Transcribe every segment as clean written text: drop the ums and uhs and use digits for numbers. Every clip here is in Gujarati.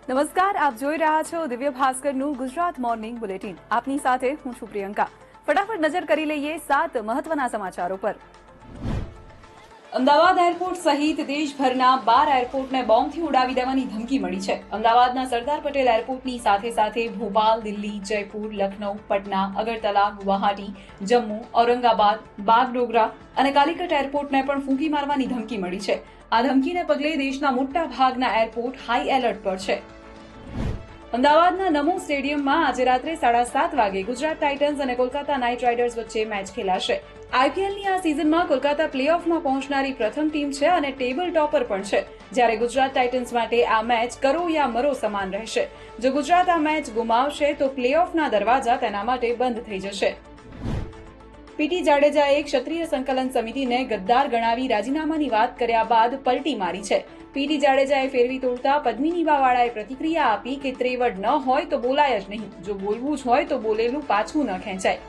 નમસ્કાર, આપ જોઈ રહ્યા છો દિવ્ય ભાસ્કરનું ગુજરાત મોર્નિંગ બુલેટિન. આપની સાથે હું છું પ્રિયંકા. ફટાફટ નજર કરી લઈએ 7 મહત્વના સમાચારો પર. અમદાવાદ એરપોર્ટ સહિત દેશભરના 12 એરપોર્ટને બોમ્બથી ઉડાવી દેવાની ધમકી મળી છે. અમદાવાદના સરદાર પટેલ એરપોર્ટની સાથે સાથે ભોપાલ, દિલ્હી, જયપુર, લખનઉ, પટના, અગરતલા, ગુવાહાટી, જમ્મુ, ઔરંગાબાદ, બાગડોગરા અને કાલિકટ એરપોર્ટને પણ ફૂંકી મારવાની ધમકી મળી છે. આ ધમકીને પગલે દેશના મોટા ભાગના એરપોર્ટ હાઈ એલર્ટ પર છે. અમદાવાદના નમો સ્ટેડિયમમાં આજે રાત્રે 7:30 વાગે ગુજરાત ટાઇટન્સ અને કોલકાતા નાઇટ રાઇડર્સ વચ્ચે મેચ ખેલાશે. આઈપીએલની આ સિઝનમાં કોલકાતા પ્લેઓફમાં પહોંચનારી પ્રથમ ટીમ છે અને ટેબલ ટોપર પણ છે. જ્યારે ગુજરાત ટાઇટન્સ માટે આ મેચ કરો યા મરો સમાન રહેશે. જો ગુજરાત આ મેચ ગુમાવશે તો પ્લેઓફના દરવાજા તેના માટે બંધ થઈ જશે. પીટી જાડેજાએ ક્ષત્રિય સંકલન સમિતિને ગદ્દાર ગણાવી રાજીનામાની વાત કર્યા બાદ પલટી મારી છે. પીટી જાડેજાએ ફેરવી તોડતા પદ્મિનીબાવાળાએ પ્રતિક્રિયા આપી કે ત્રેવડ ન હોય તો બોલાય જ નહીં, જો બોલવું જ હોય તો બોલેલું પાછું ન ખેંચાય.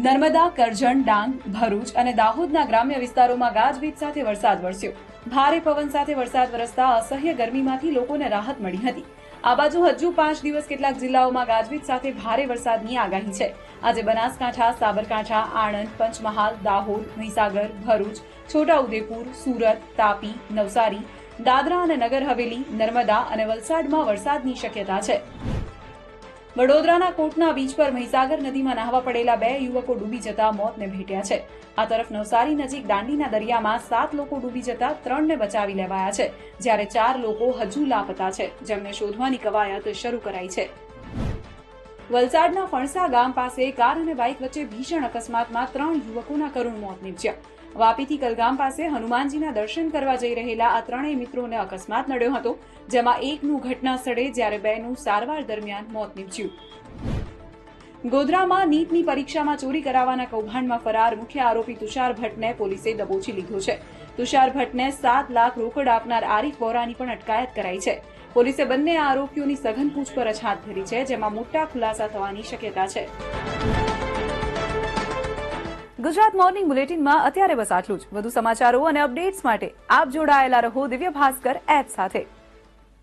નર્મદા, કરજણ, ડાંગ, ભરૂચ અને દાહોદના ગ્રામ્ય વિસ્તારોમાં ગાજવીજ સાથે વરસાદ વરસ્યો. ભારે પવન સાથે વરસાદ વરસતા અસહ્ય ગરમીમાંથી લોકોને રાહત મળી હતી. આ બાજુ હજુ 5 દિવસ કેટલાક જિલ્લાઓમાં ગાજવીજ સાથે ભારે વરસાદની આગાહી છે. આજે બનાસકાંઠા, સાબરકાંઠા, આણંદ, પંચમહાલ, દાહોદ, મહીસાગર, ભરૂચ, છોટાઉદેપુર, સુરત, તાપી, નવસારી, દાદરા અને નગર હવેલી, નર્મદા અને વલસાડમાં વરસાદની શક્યતા છે. વડોદરાના કોટના બીચ પર મહીસાગર નદીમાં નહાવા પડેલા 2 યુવકો ડૂબી જતા મોતને ભેટ્યા છે. આ તરફ નવસારી નજીક દાંડીના દરિયામાં 7 લોકો ડૂબી જતા 3ને બચાવી લેવાયા છે, જ્યારે 4 લોકો હજુ લાપતા છે, જેમને શોધવાની કવાયત શરૂ કરાઈ છે. વલસાડના ફણસા ગામ પાસે કાર અને બાઇક વચ્ચે ભીષણ અકસ્માતમાં 3 યુવકોના કરુણ મોત નીપજ્યા. વાપીથી કલગામ પાસે હનુમાનજીના દર્શન કરવા જઈ રહેલા આ 3 મિત્રોને અકસ્માત નડ્યો હતો, જેમાં એકનું ઘટના સ્થળે જ્યારે 2નું સારવાર દરમિયાન મોત નીપજ્યું. ગોધરામાં નીટની પરીક્ષામાં ચોરી કરાવવાના કૌભાંડમાં ફરાર મુખ્ય આરોપી તુષાર ભટ્ટને પોલીસે દબોચી લીધો છે. તુષાર ભટ્ટને 7 લાખ રોકડ આપનાર આરીફ વોરાની પણ અટકાયત કરાઈ છે. પોલીસે બંને આરોપીઓની સઘન પૂછપરછ હાથ ધરી છે, જેમાં મોટા ખુલાસા થવાની શક્યતા છે. ગુજરાત મોર્નિંગ બુલેટિનમાં અત્યારે બસ આટલું જ. વધુ સમાચારો અને અપડેટ્સ માટે આપ જોડાયેલા રહો દિવ્ય ભાસ્કર એપ સાથે.